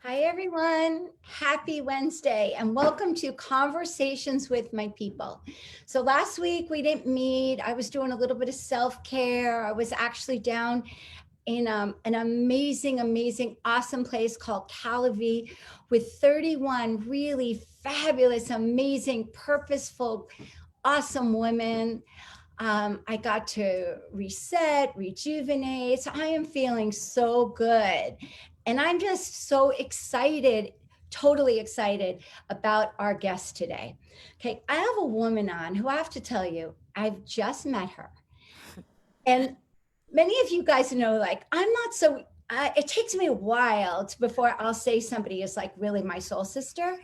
Hi, everyone. Happy Wednesday and welcome to Conversations with My People. So, last week we didn't meet. I was doing a little bit of self care. I was actually down in an amazing, awesome place called Calavi with 31 really fabulous, amazing, purposeful, awesome women. I got to reset, rejuvenate. So I am feeling so good. And I'm just so excited, totally excited about our guest today. Okay, I have a woman on who I have to tell you, I've just met her. And many of you guys know, like, I'm not so, it takes me a while before I'll say somebody is like really my soul sister.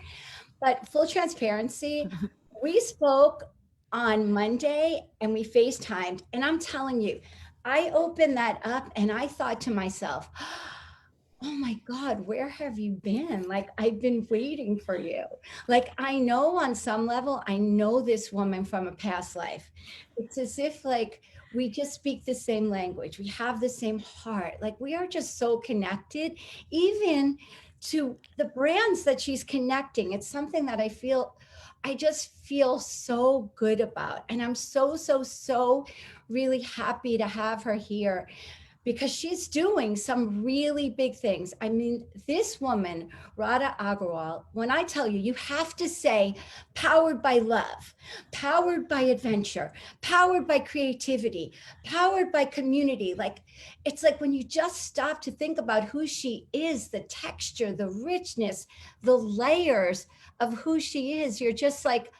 But full transparency, we spoke on Monday and we FaceTimed. And I'm telling you, I opened that up and I thought to myself, oh my God, where have you been? Like, I've been waiting for you. Like, I know on some level, I know this woman from a past life. It's as if, like, we just speak the same language. We have the same heart. Like, we are just so connected, even to the brands that she's connecting. It's something that I just feel so good about. And I'm so really happy to have her here because she's doing some really big things. I mean, this woman, Radha Agrawal, when I tell you, you have to say powered by love, powered by adventure, powered by creativity, powered by community. Like, it's like when you just stop to think about who she is, the texture, the richness, the layers of who she is, you're just like,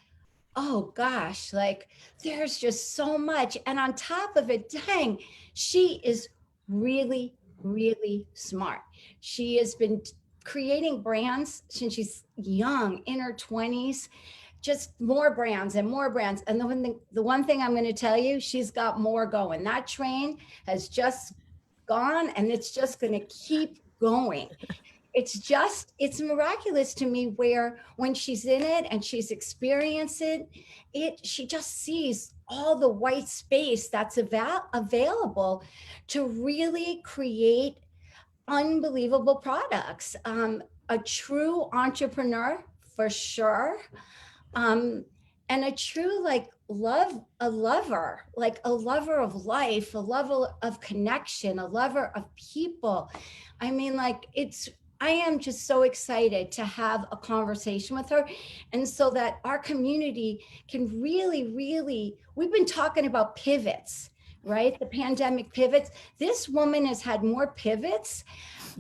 oh gosh, like there's just so much. And on top of it, dang, she is really smart. She has been creating brands since she's young, in her 20s, just more brands and more brands. And the one thing I'm going to tell you, she's got more going. That train has just gone and it's just going to keep going. It's miraculous to me where when she's in it and she's experienced it, she just sees all the white space that's available to really create unbelievable products. A true entrepreneur for sure. um, and a true like a lover of life, a lover of connection, a lover of people. I mean, like, I am just so excited to have a conversation with her, and so that our community can really, we've been talking about pivots, right? The pandemic pivots. This woman has had more pivots,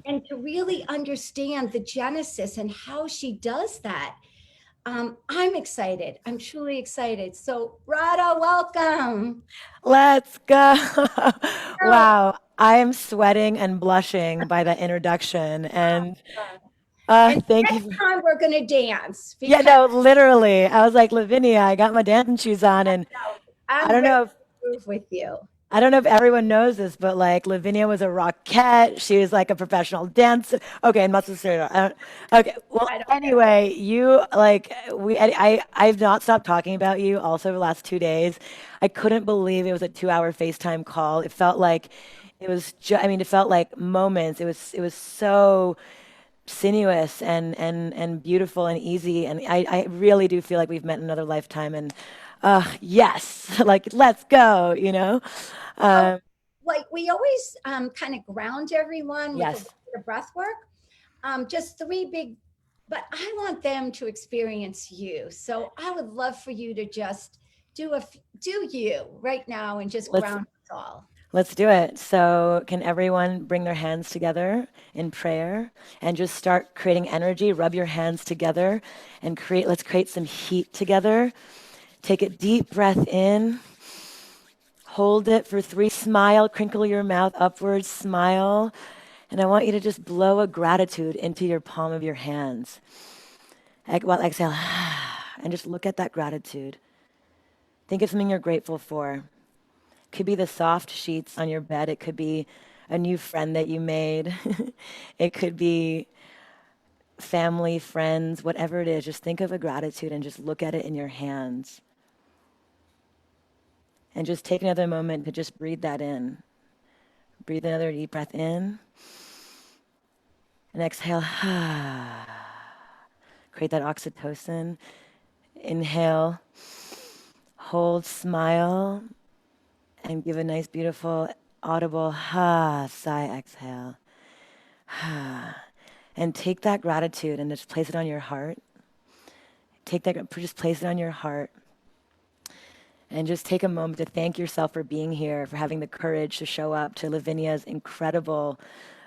and to really understand the genesis and how she does that, I'm excited. I'm truly excited. So, Radha, welcome. Let's go. Oh, Wow. I am sweating and blushing by that introduction. And and thank you. next time we're going to dance Yeah, because no, literally. I was like, Lavinia, I got my dancing shoes on. And I I'm don't ready know if to move with you. I don't know if everyone knows this, but like Lavinia was a rockette. She was like a professional dancer. Okay, and must have started. Okay, well, I don't care. anyway, you like I've not stopped talking about you also the last 2 days. I couldn't believe it was a 2-hour FaceTime call. It felt like I mean, it felt like moments. It was so sinuous and beautiful and easy. And I really do feel like we've met in another lifetime. And yes, like let's go, you know? So, Um, like, we always kind of ground everyone with a little yes, bit of breath work. Just three big, but I want them to experience you. So, I would love for you to just do you right now and just let's ground us all. let's do it. So, can everyone bring their hands together in prayer and just start creating energy? Rub your hands together and let's create some heat together. Take a deep breath in. Hold it for 3. Smile, crinkle your mouth upwards, smile. And I want you to just blow a gratitude into your palm of your hands. Well, exhale, and just look at that gratitude. Think of something you're grateful for. It could be the soft sheets on your bed. It could be a new friend that you made. It could be family, friends, whatever it is. Just think of a gratitude and just look at it in your hands. And just take another moment to just breathe that in. Breathe another deep breath in. And exhale. Create that oxytocin. Inhale, hold, smile, and give a nice, beautiful, audible sigh, exhale. And take that gratitude and just place it on your heart. Just place it on your heart. And just take a moment to thank yourself for being here, for having the courage to show up to Lavinia's incredible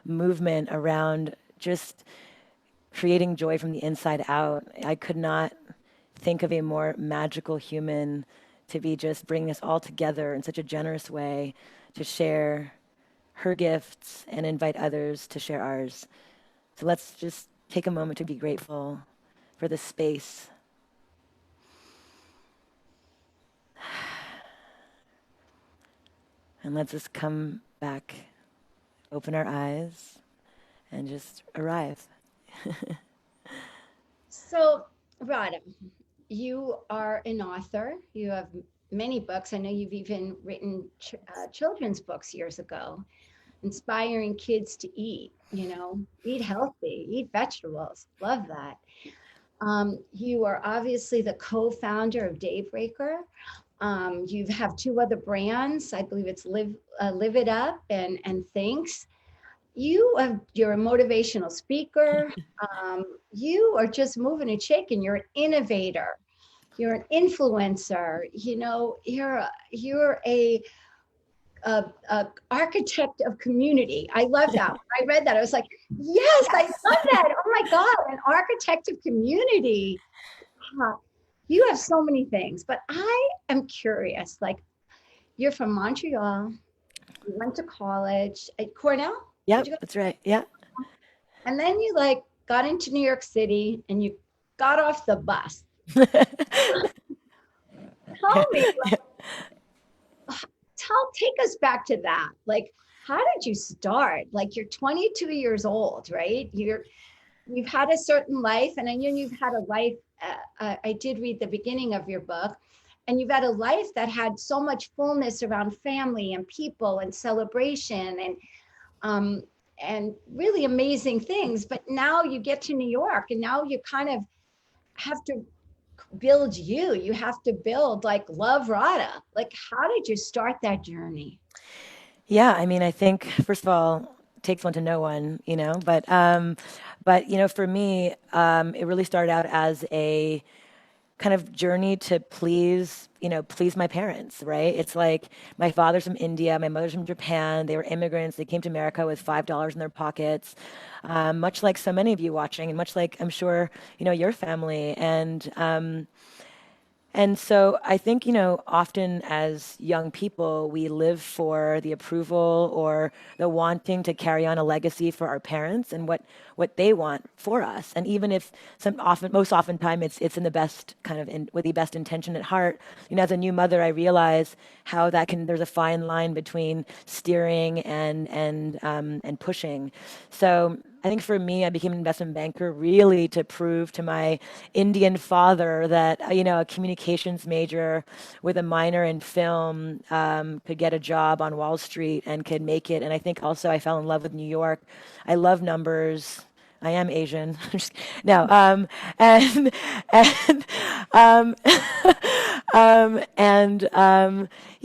movement around just creating joy from the inside out. I could not think of a more magical human to be just bringing us all together in such a generous way to share her gifts and invite others to share ours. So let's just take a moment to be grateful for the space. And let's just come back, open our eyes, and just arrive. So, Radha, you are an author. You have many books. I know you've even written children's books years ago, inspiring kids to eat, eat healthy, eat vegetables. Love that. You are obviously the co-founder of Daybreaker. You have two other brands. I believe it's Live It Up and Thanks. You're a motivational speaker. You are just moving and shaking. You're an innovator. You're an influencer. You're a architect of community. I love that. When I read that, I was like, yes, I love that. Oh my God, an architect of community. You have so many things, but I am curious. Like, you're from Montreal. You went to college at Cornell. Yep, that's right. Yeah. And then you got into New York City and you got off the bus. Tell me, take us back to that. Like, how did you start? Like, you're 22 years old, right? You've had a certain life, and I know you've had a life. I did read the beginning of your book, and you've had a life that had so much fullness around family and people and celebration and really amazing things. But now you get to New York, and now you kind of have to build you have to build like love Radha. Like, how did you start that journey? Yeah, I mean, I think first of all, it takes one to know one, but for me, it really started out as a kind of journey to please my parents, right? It's like my father's from India, my mother's from Japan. They were immigrants. They came to America with $5 in their pockets, much like so many of you watching, and much like I'm sure your family. And so I think, often as young people, we live for the approval or the wanting to carry on a legacy for our parents and what they want for us. And even if most often time it's in the best with the best intention at heart, as a new mother, I realize how there's a fine line between steering and pushing. So I think for me, I became an investment banker really to prove to my Indian father that, a communications major with a minor in film could get a job on Wall Street and could make it. And I think also I fell in love with New York. I love numbers. I am Asian. No, and um,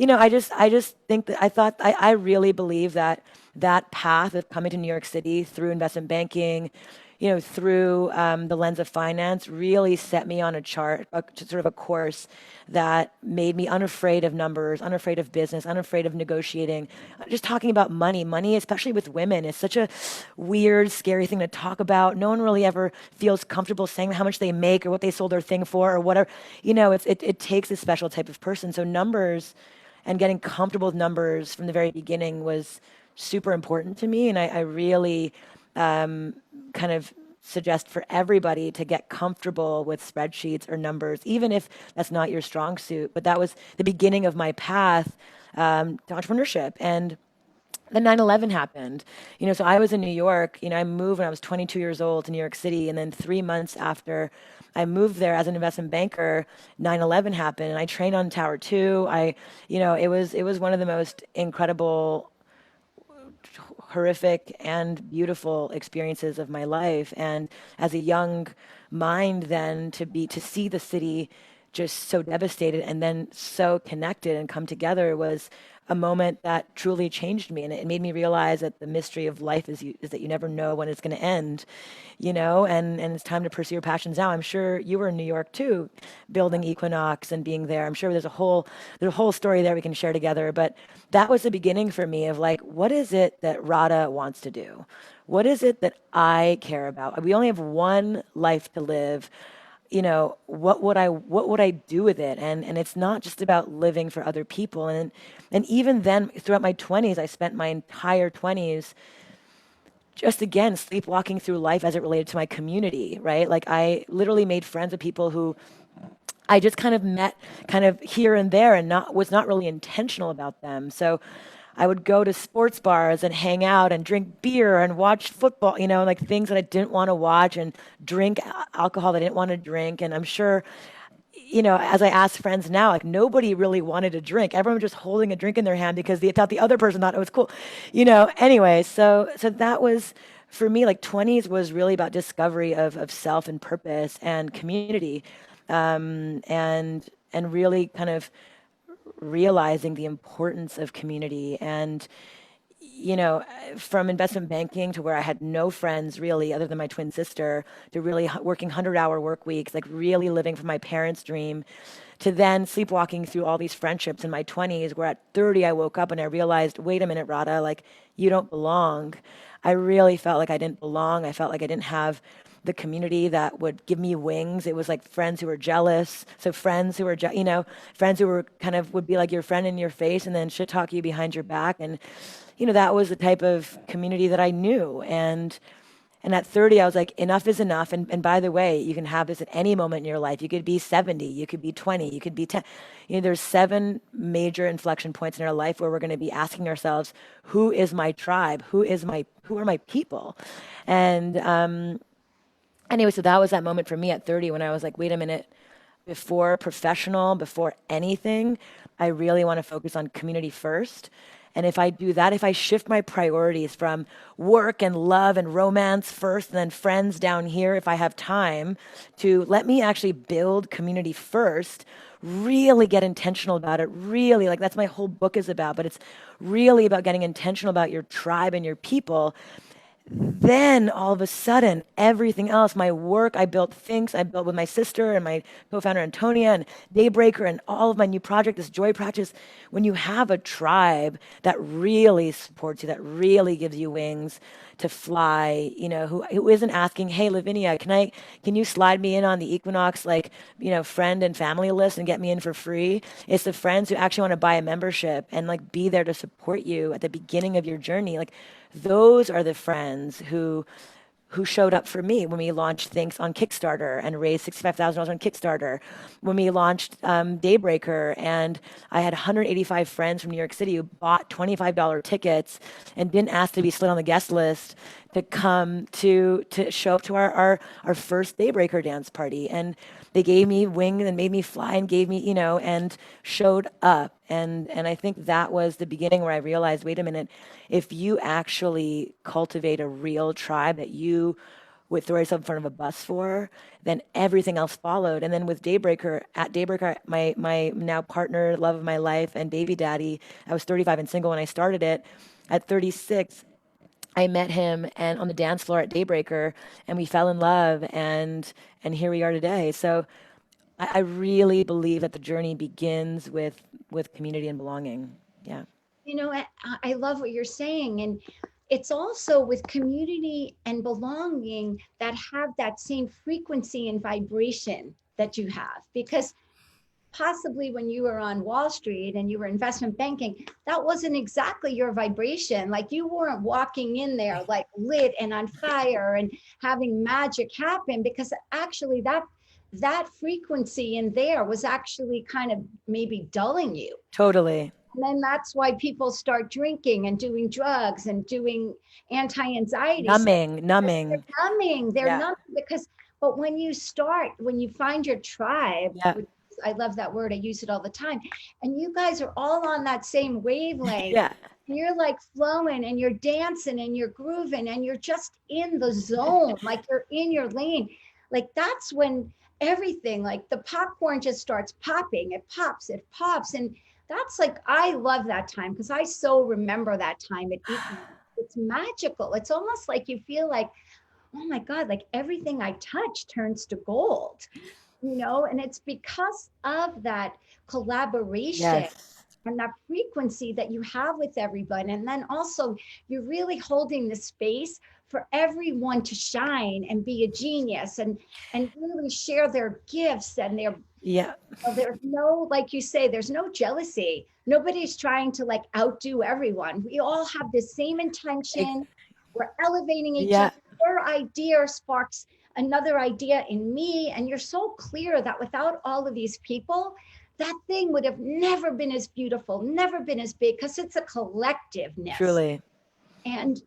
I just think that I really believe that path of coming to New York City through investment banking, through the lens of finance, really set me on sort of a course that made me unafraid of numbers, unafraid of business, unafraid of negotiating. Just talking about money, especially with women, is such a weird, scary thing to talk about. No one really ever feels comfortable saying how much they make or what they sold their thing for or whatever. It takes a special type of person. So numbers and getting comfortable with numbers from the very beginning was super important to me. And I really kind of suggest for everybody to get comfortable with spreadsheets or numbers, even if that's not your strong suit. But that was the beginning of my path to entrepreneurship. And then 9/11 happened. So I was in New York. I moved when I was 22 years old to New York City. And then 3 months after I moved there as an investment banker, 9/11 happened. And I trained on Tower 2. It was one of the most incredible horrific and beautiful experiences of my life. And as a young mind, then to see the city just so devastated and then so connected and come together was a moment that truly changed me. And it made me realize that the mystery of life is that you never know when it's going to end, and it's time to pursue your passions now. I'm sure you were in New York too, building Equinox and being there. I'm sure there's a whole story there we can share together. But that was the beginning for me of like, what is it that Radha wants to do? What is it that I care about? We only have one life to live. What would I do with it? And it's not just about living for other people. And even then, throughout my 20s, I spent my entire 20s just again sleepwalking through life as it related to my community, right? Like I literally made friends with people who I just kind of met kind of here and there and was not really intentional about them. So I would go to sports bars and hang out and drink beer and watch football, like things that I didn't want to watch and drink alcohol that I didn't want to drink. And I'm sure, as I ask friends now, like nobody really wanted to drink. Everyone was just holding a drink in their hand because they thought the other person thought it was cool. Anyway, so that was for me, like 20s was really about discovery of self and purpose and community. And really kind of realizing the importance of community and from investment banking to where I had no friends really other than my twin sister to really working 100-hour work weeks, like really living for my parents' dream, to then sleepwalking through all these friendships in my 20s where at 30 I woke up and I realized, wait a minute, Radha, like you don't belong. I really felt like I didn't belong. I felt like I didn't have the community that would give me wings. It was like friends who were jealous. So friends who were, friends who were kind of would be like your friend in your face and then shit talk you behind your back. And, that was the type of community that I knew. And at 30, I was like, enough is enough. And by the way, you can have this at any moment in your life. You could be 70, you could be 20, you could be 10. There's 7 major inflection points in our life where we're going to be asking ourselves, who is my tribe? Who are my people? And, anyway, so that was that moment for me at 30 when I was like, wait a minute, before professional, before anything, I really want to focus on community first. And if I do that, if I shift my priorities from work and love and romance first and then friends down here, if I have time to let me actually build community first, really get intentional about it, really, like that's my whole book is about, but it's really about getting intentional about your tribe and your people. Then all of a sudden, everything else, my work, I built things I built with my sister and my co-founder Antonia and Daybreaker and all of my new project, this joy practice. When you have a tribe that really supports you, that really gives you wings to fly, who isn't asking, hey, Lavinia, can you slide me in on the Equinox, like, friend and family list and get me in for free? It's the friends who actually want to buy a membership and like be there to support you at the beginning of your journey. Like, those are the friends who showed up for me when we launched things on Kickstarter and raised $65,000 on Kickstarter. When we launched Daybreaker, and I had 185 friends from New York City who bought $25 tickets and didn't ask to be slid on the guest list to come to show up to our first Daybreaker dance party. And they gave me wings and made me fly and gave me, and showed up. And I think that was the beginning where I realized, wait a minute, if you actually cultivate a real tribe that you would throw yourself in front of a bus for, then everything else followed. And then with Daybreaker, at Daybreaker, my now partner, love of my life, and baby daddy, I was 35 and single when I started it. At 36, I met him and on the dance floor at Daybreaker, and we fell in love, and here we are today. So I really believe that the journey begins with community and belonging. Yeah. I love what you're saying. And it's also with community and belonging that have that same frequency and vibration that you have. Because possibly when you were on Wall Street and you were investment banking, that wasn't exactly your vibration. Like you weren't walking in there like lit and on fire and having magic happen, because actually that frequency in there was actually kind of maybe dulling you. Totally. And then that's why people start drinking and doing drugs and doing anti-anxiety. Numbing. They're Yeah. numbing because, but when you find your tribe, Yeah. which I love that word. I use it all the time. And you guys are all on that same wavelength. Yeah. You're like flowing and you're dancing and you're grooving and you're just in the zone, like you're in your lane. Like that's when everything, like the popcorn just starts popping. It pops, it pops. And that's like, I love that time because I so remember that time. It's magical. It's almost like you feel like, oh my God, like everything I touch turns to gold, and it's because of that collaboration Yes. and that frequency that you have with everyone. And then also you're really holding the space for everyone to shine and be a genius and really share their gifts and Yeah. there's no, like you say, there's no jealousy. Nobody's trying to like outdo everyone. We all have the same Ex- intention. We're elevating each Yeah. other. Your idea sparks another idea in me. And you're so clear that without all of these people, that thing would have never been as beautiful, never been as big, because it's a collectiveness. Truly. And,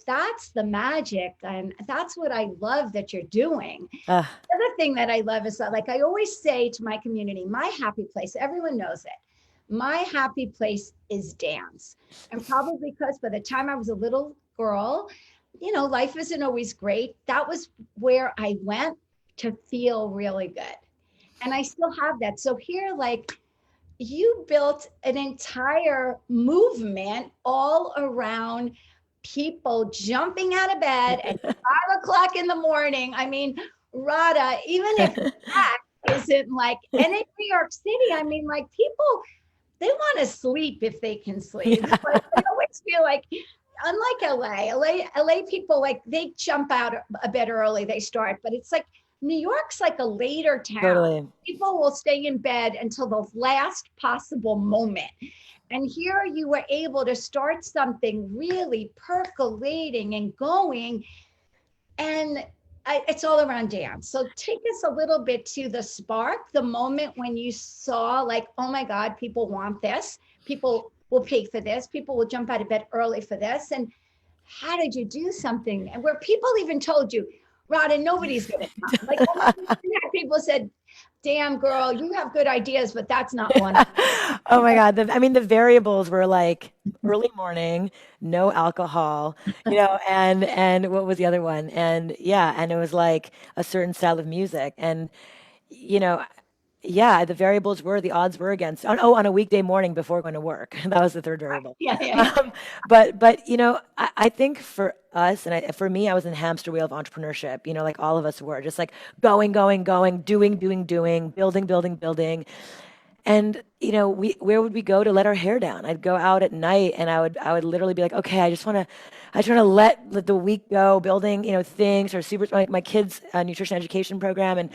that's the magic. And that's what I love that you're doing. Uh, The other thing that I love is that, like I always say to my community, my happy place, everyone knows it. My happy place is dance. And probably because by the time I was a little girl, life isn't always great. That was where I went to feel really good. And I still have that. So here, like, you built an entire movement all around people jumping out of bed at 5 o'clock in the morning. I mean, Radha, even if that isn't like, and in New York City, I mean, like people, they want to sleep if they can sleep. Yeah. But I always feel like, unlike LA people, like they jump out a bit early, they start, but it's like New York's like a later town. Totally. People will stay in bed until the last possible moment. And here you were able to start something really percolating and going. And it's all around dance. So take us a little bit to the spark, the moment when you saw like, oh my God, people want this. People will pay for this. People will jump out of bed early for this. And how did you do something? And where people even told you, Radha, nobody's going to come. Like people said, damn girl, you have good ideas, but that's not one. Oh my God. The variables were like early morning, no alcohol, and what was the other one? And yeah, and it was like a certain style of music. And, you know, yeah, the variables were, the odds were against, on a weekday morning before going to work. That was the third variable. Yeah. But I think for us, and for me, I was in the hamster wheel of entrepreneurship, like all of us were, just like going, going, going, doing, building, building, building. And where would we go to let our hair down? I'd go out at night, and I would literally be like, okay, I just want to let the week go, building things or my kids' nutrition education program, and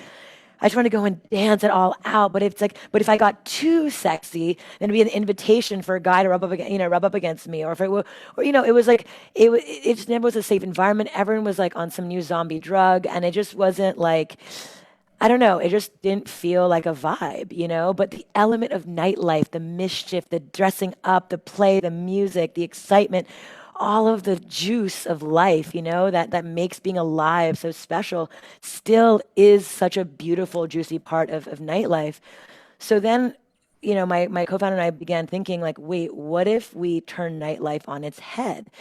I just want to go and dance it all out. But if I got too sexy, then it'd be an invitation for a guy to rub up against me, or if it were, or it was like it just never was a safe environment. Everyone was like on some new zombie drug, and it just wasn't like. I don't know. It just didn't feel like a vibe. But the element of nightlife, the mischief, the dressing up, the play, the music, the excitement, all of the juice of life, that makes being alive so special, still is such a beautiful, juicy part of nightlife. So then, my co-founder and I began thinking like, wait, what if we turn nightlife on its head?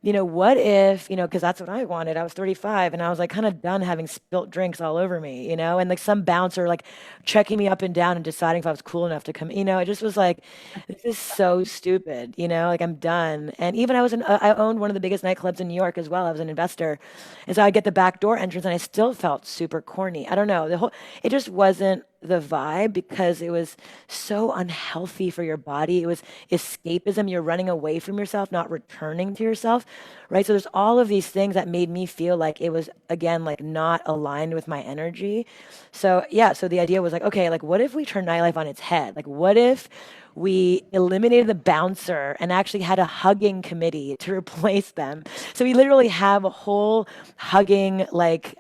What if, because that's what I wanted. I was 35 and I was like kind of done having spilt drinks all over me, and like some bouncer like checking me up and down and deciding if I was cool enough to come, it just was like, this is so stupid, like I'm done. And even I owned one of the biggest nightclubs in New York as well. I was an investor. And so I'd get the back door entrance and I still felt super corny. I don't know. It just wasn't the vibe because it was so unhealthy for your body. It was escapism. You're running away from yourself, not returning to yourself, right? So there's all of these things that made me feel like it was, again, like not aligned with my energy. So yeah, so the idea was like, okay, like what if we turn nightlife on its head? Like what if we eliminated the bouncer and actually had a hugging committee to replace them? So we literally have a whole hugging, like,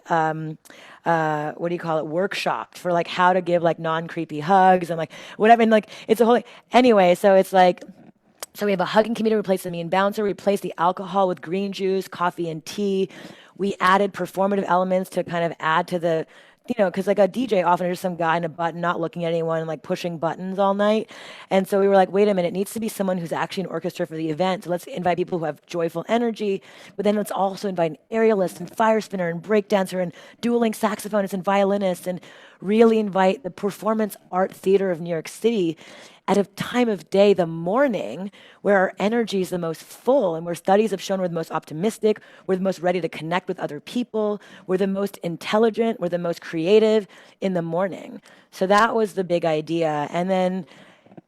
what do you call it, workshop for like how to give like non-creepy hugs and like whatever. And like, it's a whole, anyway, so it's like, so we have a hugging committee to replace the mean bouncer. We replaced the alcohol with green juice, coffee, and tea. We added performative elements to kind of add to because like a DJ often is just some guy in a button, not looking at anyone, and like pushing buttons all night. And so we were like, wait a minute, it needs to be someone who's actually an orchestra for the event. So let's invite people who have joyful energy, but then let's also invite an aerialist and fire spinner and breakdancer and dueling saxophonist and violinist and really invite the performance art theater of New York City at a time of day, the morning, where our energy is the most full and where studies have shown we're the most optimistic, we're the most ready to connect with other people, we're the most intelligent, we're the most creative in the morning. So that was the big idea. And then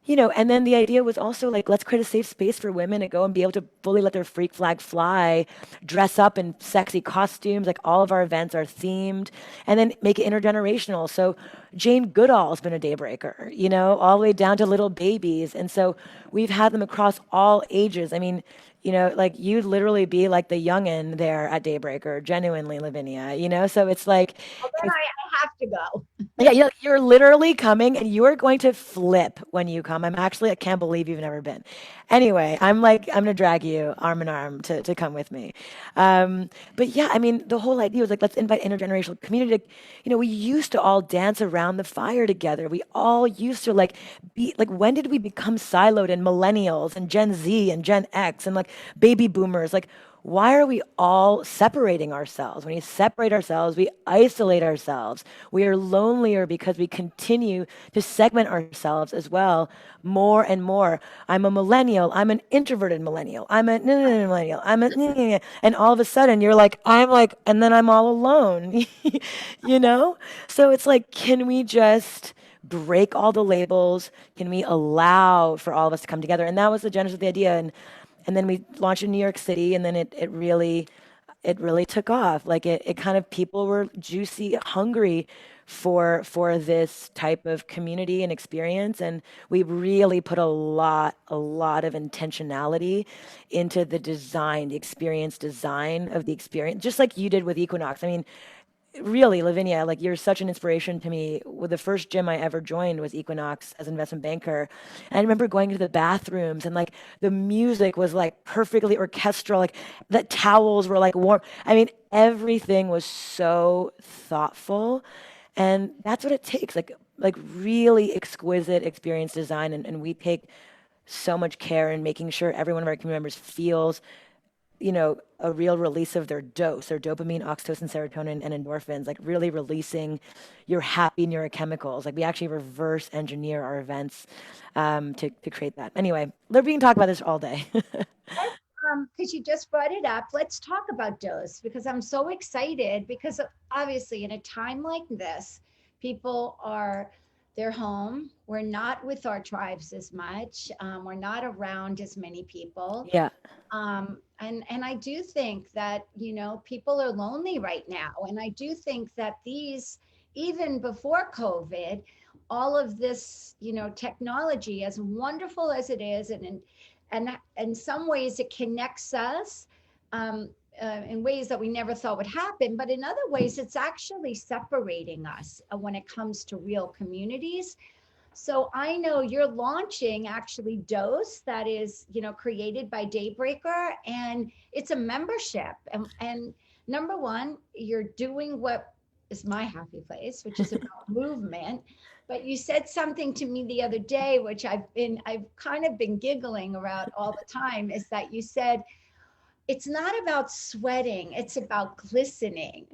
the idea was also like, let's create a safe space for women to go and be able to fully let their freak flag fly, dress up in sexy costumes. Like all of our events are themed, and then make it intergenerational. So Jane Goodall's been a daybreaker, all the way down to little babies. And so we've had them across all ages. I mean, like you'd literally be like the youngin there at Daybreaker, genuinely, Lavinia, So it's like, Well, then I have to go. yeah, you're literally coming and you are going to flip when you come. I can't believe you've never been. Anyway, I'm gonna drag you arm in arm to come with me. But yeah, I mean, the whole idea was like, let's invite intergenerational community. We used to all dance around the fire together. We all used to like be like, when did we become siloed and millennials and Gen Z and Gen X and like baby boomers? Like, why are we all separating ourselves? When we separate ourselves, we isolate ourselves. We are lonelier because we continue to segment ourselves as well more and more. I'm a millennial. I'm an introverted millennial. I'm a millennial. And all of a sudden you're like, and then I'm all alone, you know? So it's like, can we just break all the labels? Can we allow for all of us to come together? And that was the genesis of the idea. And then we launched in New York City, and then it really took off. Like it kind of, people were juicy, hungry for this type of community and experience, and we really put a lot of intentionality into the design, the experience design of the experience, just like you did with Equinox. I mean, really, Lavinia, like you're such an inspiration to me. Well, the first gym I ever joined was Equinox as an investment banker. And I remember going to the bathrooms and like the music was like perfectly orchestral, like the towels were like warm. I mean, everything was so thoughtful. And that's what it takes, like really exquisite experience design. And we take so much care in making sure every one of our community members feels a real release of their dose, their dopamine, oxytocin, serotonin, and endorphins, like really releasing your happy neurochemicals. Like we actually reverse engineer our events to create that. Anyway, we can talk about this all day. Because you just brought it up, let's talk about dose because I'm so excited because obviously in a time like this, people are they're home. We're not with our tribes as much. We're not around as many people. Yeah. And I do think that, people are lonely right now. And I do think that even before COVID, all of this, technology, as wonderful as it is, and in some ways it connects us in ways that we never thought would happen. But in other ways, it's actually separating us when it comes to real communities. So I know you're launching actually Dose that is, created by Daybreaker, and it's a membership. And number one, you're doing what is my happy place, which is about movement. But you said something to me the other day, which I've kind of been giggling about all the time, is that you said, it's not about sweating, it's about glistening.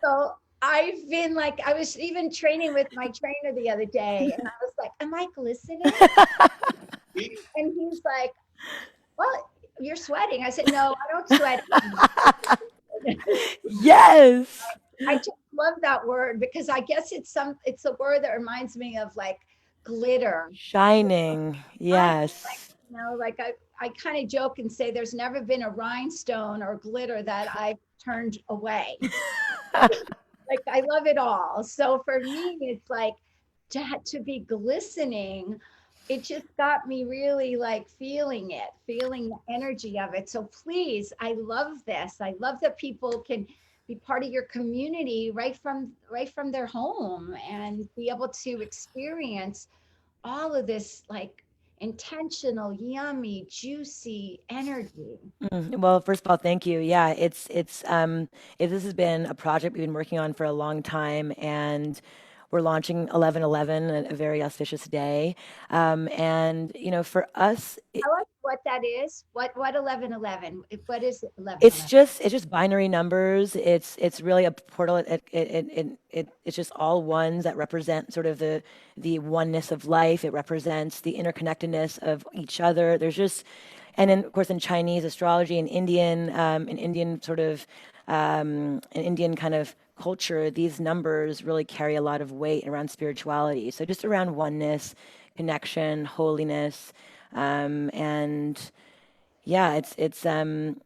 So I've been like, I was even training with my trainer the other day, and I was like, am I glistening? And he's like, well, you're sweating. I said, no, I don't sweat. Yes. I just love that word because I guess it's a word that reminds me of like glitter. Shining. Yes. Like I kind of joke and say there's never been a rhinestone or glitter that I've turned away. Like I love it all. So for me, it's like to be glistening. It just got me really like feeling the energy of it. So please, I love this. I love that people can be part of your community right from their home and be able to experience all of this like intentional, yummy, juicy energy. Well, first of all, thank you. Yeah, this has been a project we've been working on for a long time, and we're launching 11/11, a very auspicious day. And for us, Tell us what that is. What 1111? What is it, it's 1111? just binary numbers. It's really a portal. It's just all ones that represent sort of the oneness of life. It represents the interconnectedness of each other. And then of course in Chinese astrology and Indian sort of an Indian kind of culture, these numbers really carry a lot of weight around spirituality. So just around oneness, connection, holiness, and yeah, it's and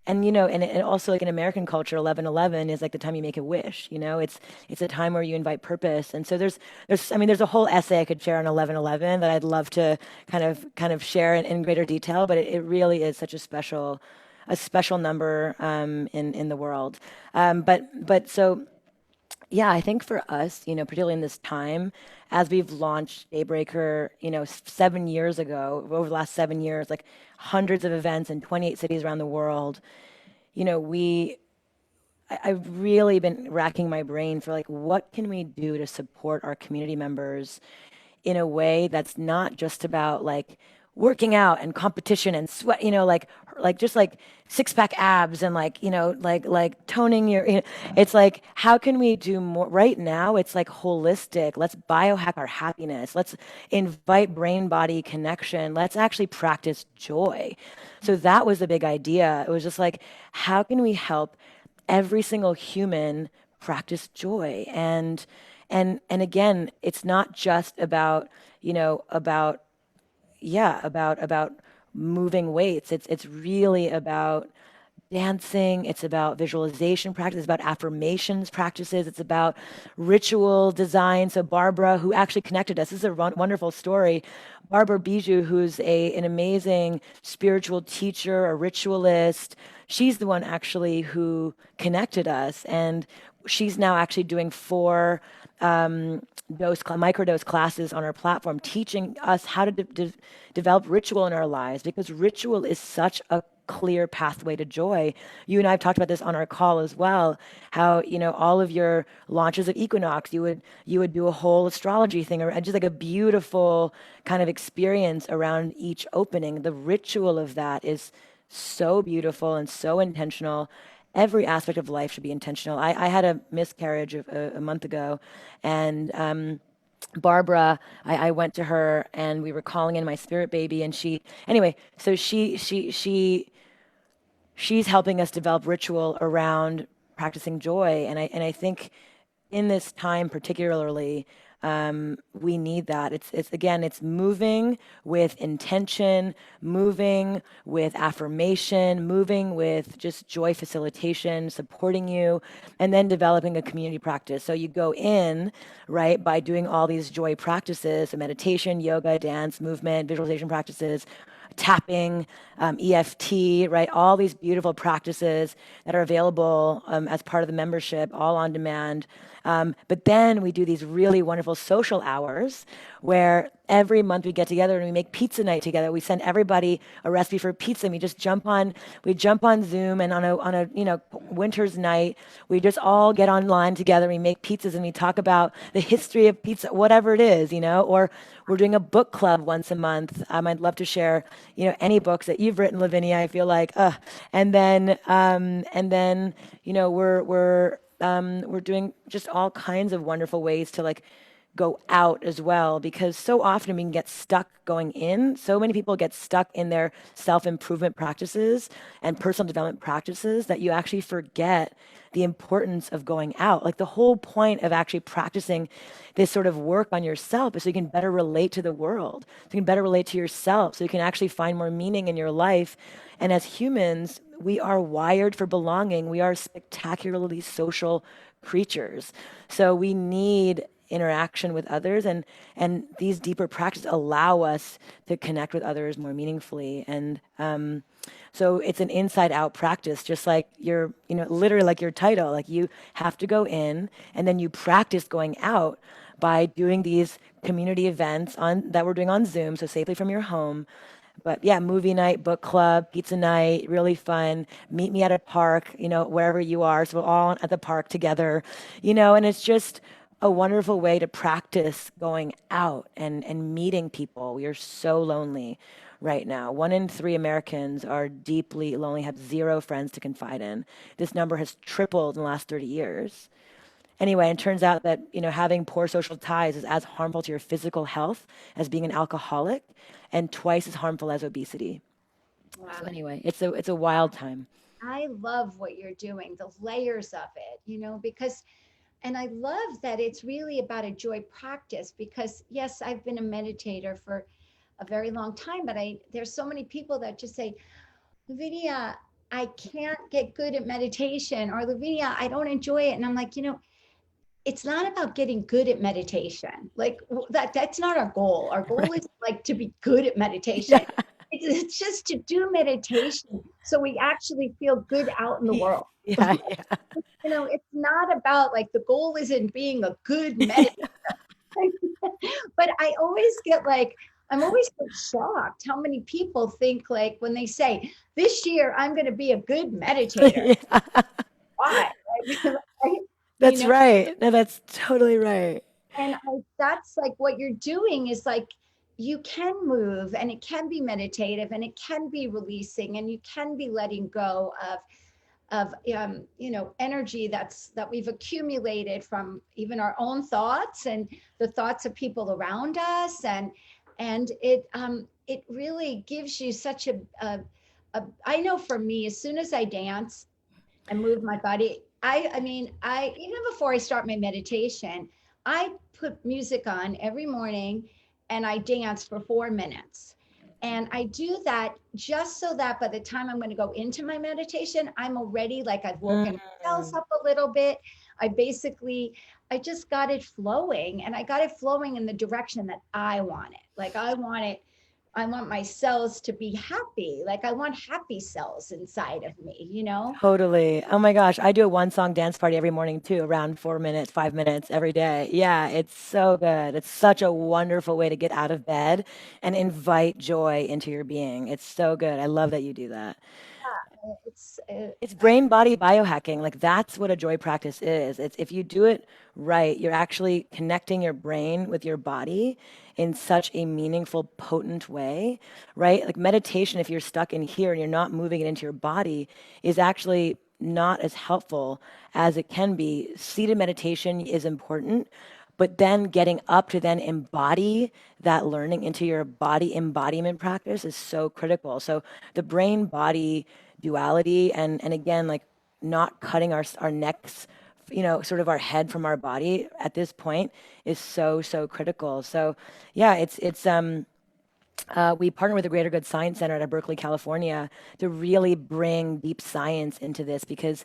and also like in American culture, 11/11 is like the time you make a wish. It's a time where you invite purpose. And so there's a whole essay I could share on 11/11 that I'd love to kind of share in greater detail. But it really is such a special number in the world. But so yeah, I think for us, particularly in this time, as we've launched Daybreaker, 7 years ago, over the last 7 years, like hundreds of events in 28 cities around the world, we I've really been racking my brain for like what can we do to support our community members in a way that's not just about like working out and competition and sweat, like just like six pack abs and like toning it's like how can we do more right now? It's like holistic. Let's biohack our happiness. Let's invite brain body connection. Let's actually practice joy. So that was the big idea. It was just like how can we help every single human practice joy and again, it's not just about about yeah about moving weights. It's really about dancing. It's about visualization practice. It's about affirmations practices. It's about ritual design. So Barbara, who actually connected us, this is a wonderful story. Barbara Bijou, who's an amazing spiritual teacher, a ritualist. She's the one actually who connected us, and she's now actually doing 4 microdose classes on our platform, teaching us how to develop ritual in our lives because ritual is such a clear pathway to joy. You and I have talked about this on our call as well. How all of your launches of Equinox, you would do a whole astrology thing or just like a beautiful kind of experience around each opening. The ritual of that is so beautiful and so intentional. Every aspect of life should be intentional. I had a miscarriage a month ago, and Barbara, I went to her and we were calling in my spirit baby, and so she's helping us develop ritual around practicing joy, and I think in this time particularly, we need that. It's again, it's moving with intention, moving with affirmation, moving with just joy facilitation, supporting you, and then developing a community practice. So you go in, right, by doing all these joy practices, so meditation, yoga, dance, movement, visualization practices, tapping, EFT, right? All these beautiful practices that are available as part of the membership, all on demand. But then we do these really wonderful social hours where every month we get together and we make pizza night together. We send everybody a recipe for pizza and we jump on Zoom, and on a winter's night, we just all get online together and we make pizzas and we talk about the history of pizza, whatever it is, or we're doing a book club once a month. I'd love to share, any books that you've written, Lavinia. I feel like, and then, we're doing just all kinds of wonderful ways to like go out as well, because so often we can get stuck going in. So many people get stuck in their self-improvement practices and personal development practices that you actually forget the importance of going out. Like the whole point of actually practicing this sort of work on yourself is so you can better relate to the world, so you can better relate to yourself, so you can actually find more meaning in your life. And as humans, we are wired for belonging. We are spectacularly social creatures. So we need interaction with others, and these deeper practices allow us to connect with others more meaningfully. And so it's an inside out practice, just like your, literally like your title. Like you have to go in and then you practice going out by doing these community events on that we're doing on Zoom, so safely from your home. But yeah, movie night, book club, pizza night, really fun. Meet me at a park, wherever you are. So we're all at the park together, and it's just a wonderful way to practice going out and meeting people. We are so lonely right now. 1 in 3 Americans are deeply lonely, have zero friends to confide in. This number has tripled in the last 30 years. Anyway, it turns out that, having poor social ties is as harmful to your physical health as being an alcoholic and twice as harmful as obesity. Wow. So anyway, it's a wild time. I love what you're doing, the layers of it, because, and I love that it's really about a joy practice because, yes, I've been a meditator for a very long time, but there's so many people that just say, Lavinia, I can't get good at meditation, or Lavinia, I don't enjoy it. And I'm like, it's not about getting good at meditation. Like that's not our goal. Our goal Right. is like to be good at meditation. Yeah. It's just to do meditation so we actually feel good out in the world. Yeah, yeah. It's not about like the goal isn't being a good meditator. But I always get like, I'm always so shocked how many people think like when they say, this year I'm going to be a good meditator. Yeah. Why? Right? That's right. No, that's totally right. And that's like what you're doing is like you can move and it can be meditative and it can be releasing and you can be letting go of energy that we've accumulated from even our own thoughts and the thoughts of people around us, and it really gives you such a I know for me, as soon as I dance and move my body, I mean, I even before I start my meditation, I put music on every morning and I dance for 4 minutes. And I do that just so that by the time I'm going to go into my meditation, I'm already like I've woken myself up a little bit. I just got it flowing, and I got it flowing in the direction that I want it. Like I want my cells to be happy. Like I want happy cells inside of me. Totally. Oh my gosh. I do a 1 song dance party every morning too, around 4 minutes, 5 minutes every day. Yeah, it's so good. It's such a wonderful way to get out of bed and invite joy into your being. It's so good. I love that you do that. It's It's brain body biohacking. Like that's what a joy practice is. It's if you do it right, you're actually connecting your brain with your body in such a meaningful, potent way, right? Like meditation, if you're stuck in here and you're not moving it into your body, is actually not as helpful as it can be. Seated meditation is important, but then getting up to then embody that learning into your body embodiment practice is so critical. So the brain body duality and again like not cutting our necks, sort of our head from our body at this point is so critical. So yeah, we partner with the Greater Good Science Center at Berkeley, California, to really bring deep science into this because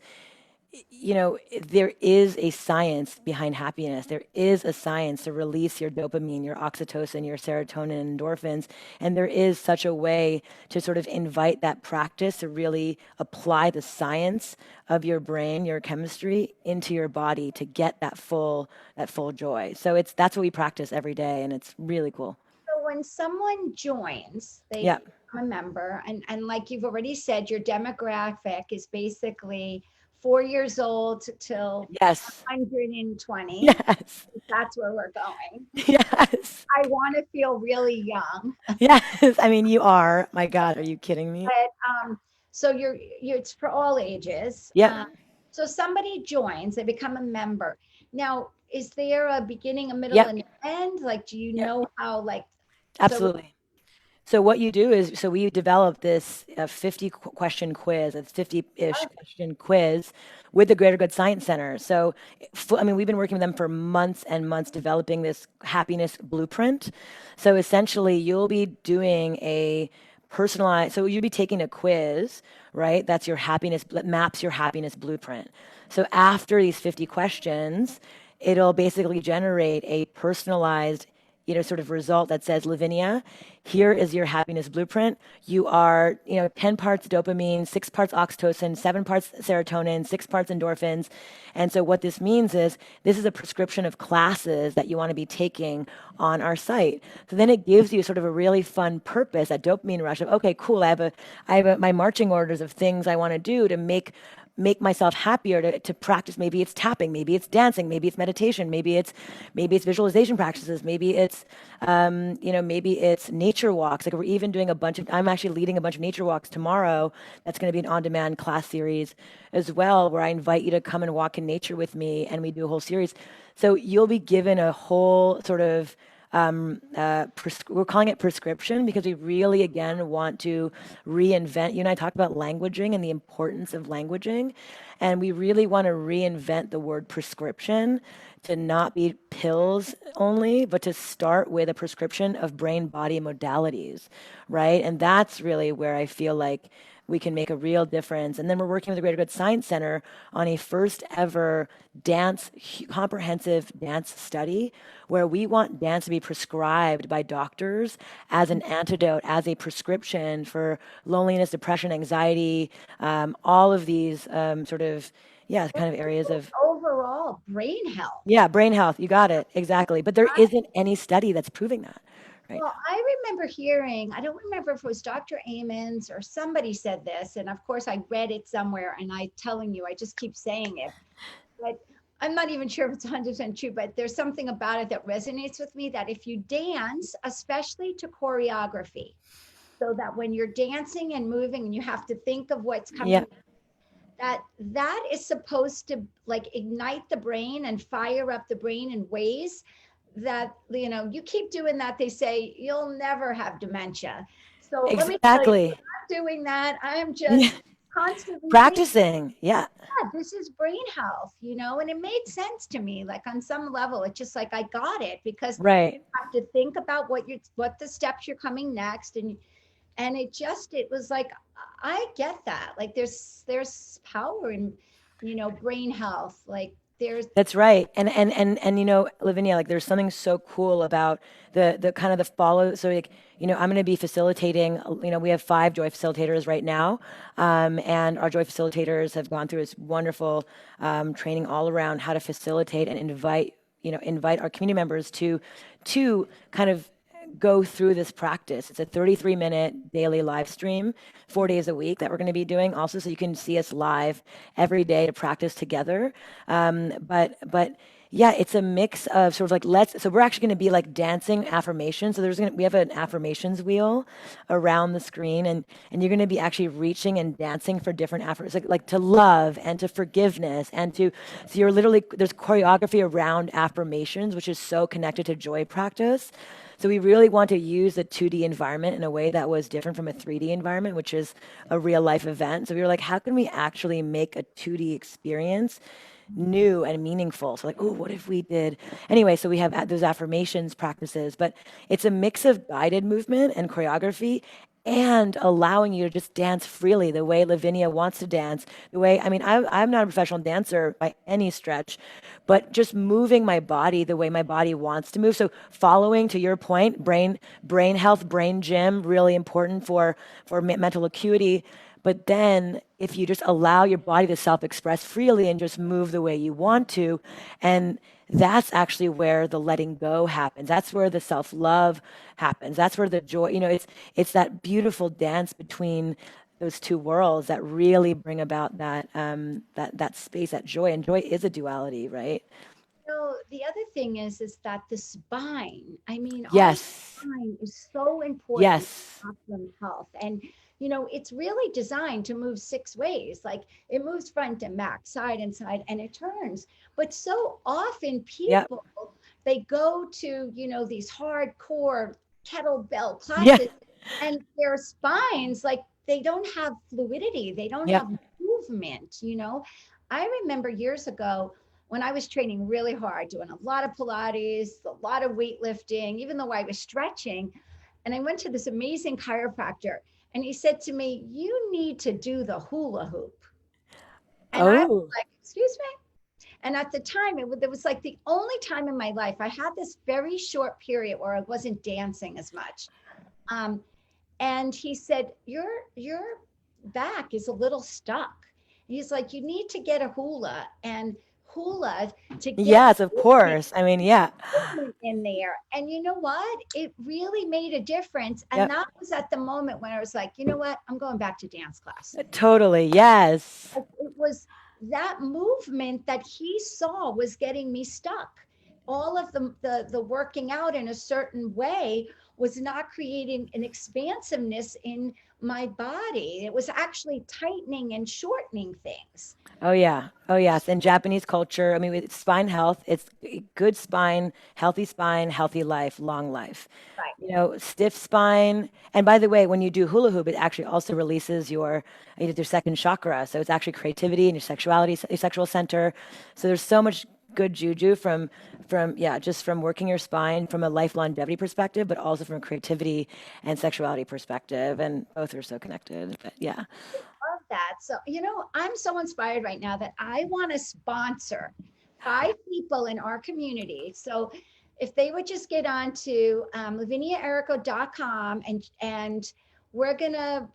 there is a science behind happiness. There is a science to release your dopamine, your oxytocin, your serotonin and endorphins. And there is such a way to sort of invite that practice to really apply the science of your brain, your chemistry into your body to get that full joy. So that's what we practice every day, and it's really cool. So when someone joins, they Yeah. become a member, and like you've already said, your demographic is basically 4 years old till Yes. 120. Yes. That's where we're going. Yes. I want to feel really young. Yes. I mean, you are. My God, are you kidding me? But so it's for all ages. Yep. So somebody joins, they become a member. Now, is there a beginning, a middle, Yep. and an end? Like, do you Yep. know how, like, Absolutely. So what you do is, so we developed this 50 question quiz, a 50-ish question quiz with the Greater Good Science Center. So, I mean, we've been working with them for months and months developing this happiness blueprint. So essentially, you'll be doing a personalized, so you'll be taking a quiz, right? That maps your happiness blueprint. So after these 50 questions, it'll basically generate a personalized, sort of result that says, Lavinia, here is your happiness blueprint. You are, 10 parts dopamine, 6 parts oxytocin, 7 parts serotonin, 6 parts endorphins. And so what this means is this is a prescription of classes that you want to be taking on our site. So then it gives you sort of a really fun purpose, that dopamine rush of, okay, cool, my marching orders of things I want to do to make myself happier, to practice. Maybe it's tapping, maybe it's dancing, maybe it's meditation, maybe it's visualization practices, maybe it's nature walks. Like, we're even doing I'm actually leading a bunch of nature walks tomorrow. That's going to be an on-demand class series as well, where I invite you to come and walk in nature with me, and we do a whole series. So you'll be given a whole sort of we're calling it prescription, because we really, again, want to reinvent. You and I talked about languaging and the importance of languaging, and we really want to reinvent the word prescription to not be pills only, but to start with a prescription of brain body modalities, right? And that's really where I feel like we can make a real difference. And then we're working with the Greater Good Science Center on a first ever comprehensive dance study, where we want dance to be prescribed by doctors as an antidote, as a prescription for loneliness, depression, anxiety, all of these kind of areas of, Overall brain health. yeah, brain health. You got it. Exactly. But there isn't any study that's proving that right Well, I remember hearing, I don't remember if it was Dr. Amons or somebody said this, and of course I read it somewhere, and I telling you, I just keep saying it, but I'm not even sure if it's 100% true, but there's something about it that resonates with me, that if you dance, especially to choreography, so that when you're dancing and moving and you have to think of what's now. coming, that is supposed to like ignite the brain and fire up the brain in ways that, you keep doing that, they say you'll never have dementia. So let me tell you, Exactly. I'm doing that. I'm Yeah. just constantly thinking, Practicing. Yeah. yeah, this is brain health, and it made sense to me. Like, on some level, it's just like I got it, because Right. you have to think about what the steps you're coming next, and it was like, I get that. Like, there's power in, brain health. Like, there's That's right. And Lavinia, like, there's something so cool about the kind of the follow. So, like, I'm going to be facilitating, we have 5 joy facilitators right now. And our joy facilitators have gone through this wonderful training all around how to facilitate and invite our community members to kind of go through this practice. It's a 33-minute daily live stream, 4 days a week, that we're going to be doing also, so you can see us live every day to practice together. But yeah, it's a mix of sort of like, so we're actually going to be like dancing affirmations. So we have an affirmations wheel around the screen, and you're going to be actually reaching and dancing for different affirmations, like to love and to forgiveness so you're literally, there's choreography around affirmations, which is so connected to joy practice. So we really want to use a 2D environment in a way that was different from a 3D environment, which is a real life event. So we were like, how can we actually make a 2D experience new and meaningful? So like, oh, what if we did? Anyway, so we have those affirmations practices, but it's a mix of guided movement and choreography, and allowing you to just dance freely the way Lavinia wants to dance. I'm not a professional dancer by any stretch, but just moving my body the way my body wants to move. So following, to your point, brain health, brain gym, really important for mental acuity. But then if you just allow your body to self-express freely and just move the way you want to, and that's actually where the letting go happens. That's where the self-love happens. That's where the joy, it's that beautiful dance between those two worlds that really bring about that space, that joy. And joy is a duality, right? the other thing is that the spine, I mean, our Yes. spine is so important Yes. for optimum health. And, it's really designed to move 6 ways. Like, it moves front and back, side and side, and it turns. But so often Yep. people, they go to, these hardcore kettlebell Yeah. classes, and their spines, like, they don't have fluidity, they don't Yep. have movement. I remember years ago, when I was training really hard, doing a lot of Pilates, a lot of weightlifting, even though I was stretching. And I went to this amazing chiropractor, and he said to me, "You need to do the hula hoop." And I was Oh. like, "Excuse me?" And at the time, it was like the only time in my life I had this very short period where I wasn't dancing as much. Um, and he said, your back is a little stuck. He's like, you need to get a hula, and hula to get Yes, of movement course. I mean, yeah. in there. And you know what? It really made a difference. And Yep. that was at the moment when I was like, you know what? I'm going back to dance class. Totally. Yes. It was that movement that he saw was getting me stuck. All of the working out in a certain way was not creating an expansiveness in my body. It was actually tightening and shortening things. Oh yeah. Oh yes. In Japanese culture, I mean, with spine health, it's good spine, healthy life, long life. Right. You know, stiff spine. And by the way, when you do hula hoop, it actually also releases your second chakra. So it's actually creativity and your sexuality, your sexual center. So there's so much good juju from yeah, just from working your spine from a life longevity perspective, but also from a creativity and sexuality perspective. And both are so connected. But yeah. Love that. So, I'm so inspired right now that I want to sponsor 5 people in our community. So, if they would just get on to laviniaerico.com and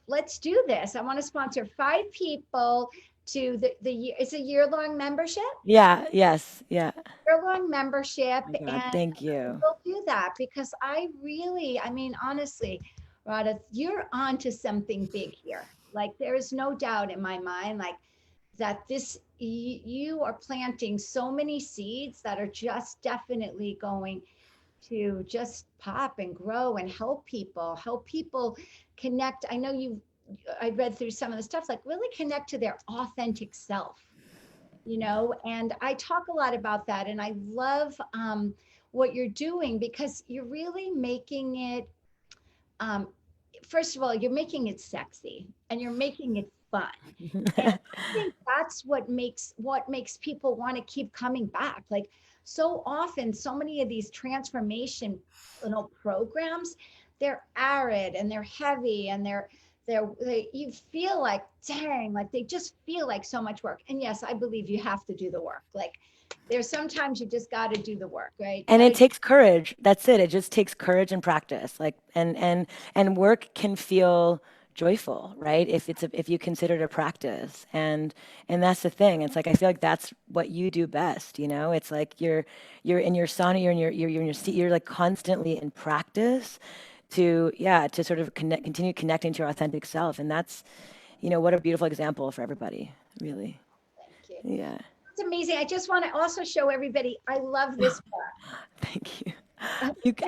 let's do this. I want to sponsor 5 people to it's a year-long membership, Yeah. Yes. Yeah. year-long membership. Oh my God. And Thank you. we'll do that because I mean, honestly, Radha, you're onto something big here. Like, there is no doubt in my mind, like, that you are planting so many seeds that are just definitely going to just pop and grow and help people connect. I know I read through some of the stuff, like really connect to their authentic self, and I talk a lot about that. And I love what you're doing because you're really making it, um, first of all, you're making it sexy and you're making it fun. And I think that's what makes people want to keep coming back. Like, so often, so many of these transformation, programs, they're arid and they're heavy and you feel like, dang, like they just feel like so much work. And yes, I believe you have to do the work. Like, there's sometimes you just got to do the work, right? And it takes courage. That's it. It just takes courage and practice. Like and work can feel joyful, right? If you consider it a practice. And that's the thing. It's like I feel like that's what you do best, you know? It's like you're in your sauna, you're in your seat, you're like constantly in practice to sort of continue connecting to your authentic self. And that's, what a beautiful example for everybody, really. Thank you. Yeah. It's amazing. I just want to also show everybody, I love this book. Thank you.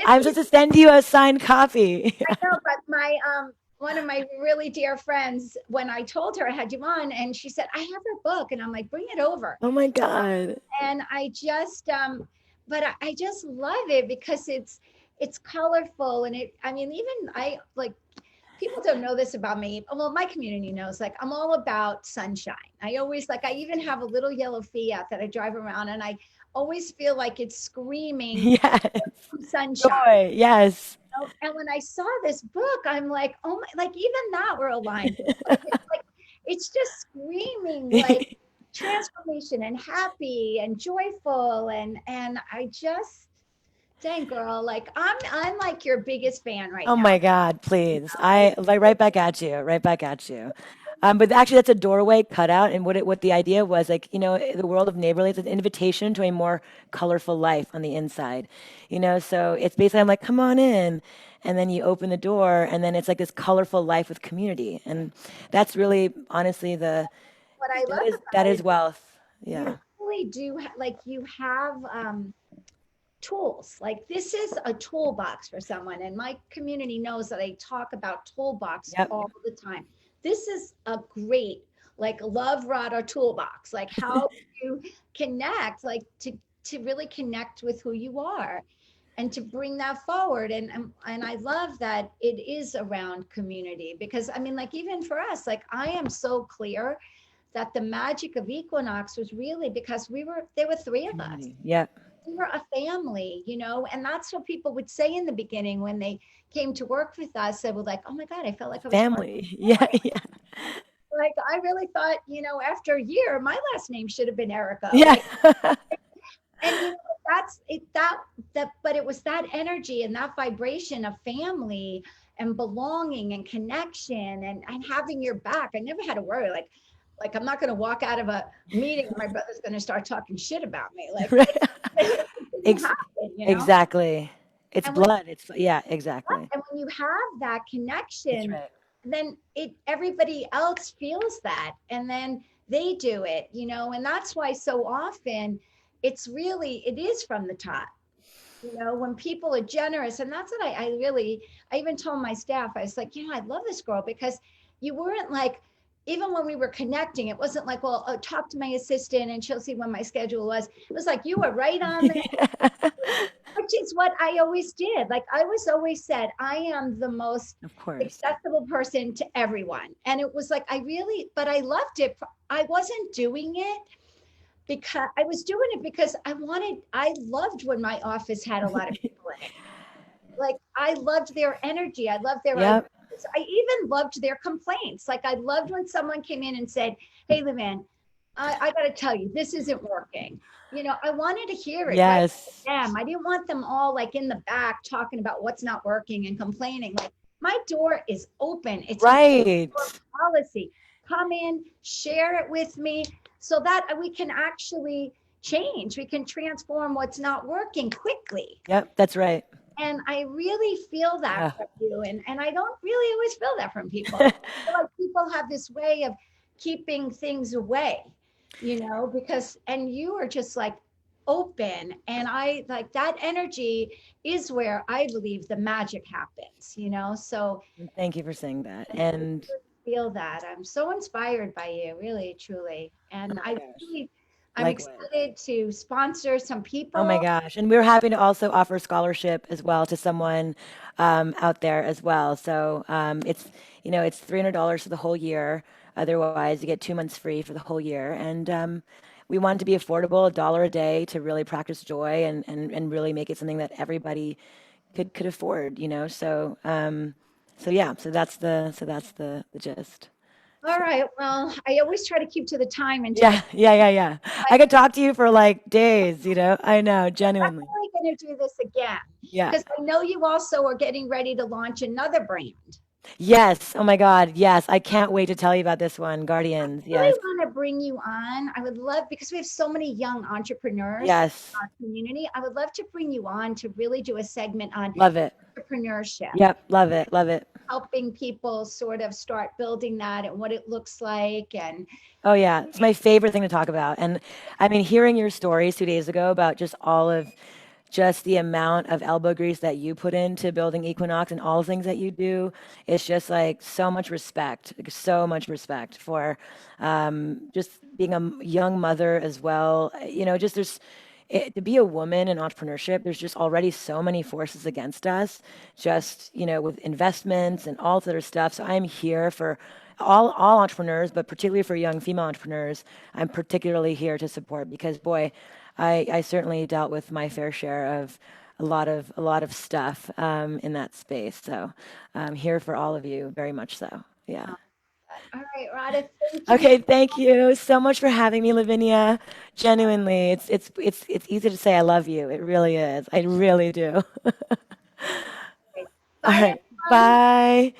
I'm supposed to send you a signed copy. I know, but my one of my really dear friends, when I told her I had you on, and she said, I have her book, and I'm like, bring it over. Oh my God. And I just but I just love it because it's colorful, and I mean, even I like, people don't know this about me. Well, my community knows, like, I'm all about sunshine. I always, like, I even have a little yellow Fiat that I drive around, and I always feel like it's screaming Yes. sunshine. Joy. Yes. And when I saw this book, I'm like, oh my, like, even that we're aligned. It's just screaming like transformation and happy and joyful. And I just, dang, girl, like, I'm like your biggest fan right now. Oh my God, please. I like right back at you, right back at you. But actually, that's a doorway cutout, and what the idea was, like, the world of Neighborly is an invitation to a more colorful life on the inside, So it's basically, I'm like, come on in, and then you open the door, and then it's like this colorful life with community, and that's really, honestly, What I love about that it is wealth. Yeah. you really do, like, you have tools. Like, this is a toolbox for someone, and my community knows that I talk about toolbox Yep. all the time. This is a great, like, love Radha toolbox, like how you connect, like, to really connect with who you are and to bring that forward. And I love that it is around community, because I mean, like, even for us, like, I am so clear that the magic of Equinox was really because there were 3 of us. Yeah. We were a family, and that's what people would say in the beginning when they came to work with us. They were like, oh my God, I felt like I was Family. Yeah. Yeah. like, I really thought, after a year, my last name should have been Erica. Yeah. Like, and that's it, but it was that energy and that vibration of family and belonging and connection and having your back. I never had to worry, like I'm not going to walk out of a meeting and my brother's going to start talking shit about me. Like, Right. it didn't happen, Exactly. It's And when, blood. Yeah, exactly. and when you have that That's connection, right. then everybody else feels that, and then they do it, and that's why so often it is from the top. When people are generous, and that's what I even told my staff, I was like, I love this girl because you weren't like, even when we were connecting, it wasn't like, well, talk to my assistant and she'll see when my schedule was. It was like you were right on there, which is what I always did. Like I was always said, I am the most Of course. accessible person to everyone. And it was like, but I loved it. I wasn't doing it because I was doing it because I loved when my office had a lot of people in it. Like I loved their energy. I loved their Yep. ideas. I even loved their complaints. Like I loved when someone came in and said, hey, Levan, I got to tell you, this isn't working. I wanted to hear it right Yes. from them. I didn't want them all like in the back talking about what's not working and complaining. Like my door is open. It's Right. policy. Come in, share it with me so that we can actually change. We can transform what's not working quickly. Yep, that's right. And I really feel that Yeah. from you. And I don't really always feel that from people. I feel like people have this way of keeping things away, and you are just like open. And I like that energy is where I believe the magic happens, so Thank you for saying that. I And feel that. I'm so inspired by you, really, truly. And oh my gosh, I'm likewise. excited to sponsor some people. Oh my gosh. And we're happy to also offer scholarship as well to someone out there as well. So it's $300 for the whole year. Otherwise, you get 2 months free for the whole year. And we want it to be affordable, $1 a day to really practice joy and really make it something that everybody could afford, So yeah, so that's the gist. All right. Well, I always try to keep to the time and Yeah. I could talk to you for like days, I know, I'm genuinely. really going to do this again Yeah. because I know you also are getting ready to launch another brand. Yes. Oh my God. Yes. I can't wait to tell you about this one, Guardians. I really Yes. want to bring you on. I would love, because we have so many young entrepreneurs Yes. in our community. I would love to bring you on to really do a segment on Love it. entrepreneurship, Yep. Love it. Love it. helping people sort of start building that and what it looks like. And Oh yeah. It's my favorite thing to talk about. And I mean, hearing your stories 2 days ago about just the amount of elbow grease that you put into building Equinox and all the things that you do, it's just like so much respect for just being a young mother as well. Just to be a woman in entrepreneurship, there's just already so many forces against us, just, with investments and all this other stuff. So I'm here for all entrepreneurs, but particularly for young female entrepreneurs. I'm particularly here to support because, boy, I certainly dealt with my fair share of a lot of stuff in that space. So I'm here for all of you, very much so. Yeah. all right, Radha, thank you. Okay, thank you so much for having me, Lavinia. Genuinely, it's easy to say I love you. It really is. I really do. All Bye, right. everyone. Bye.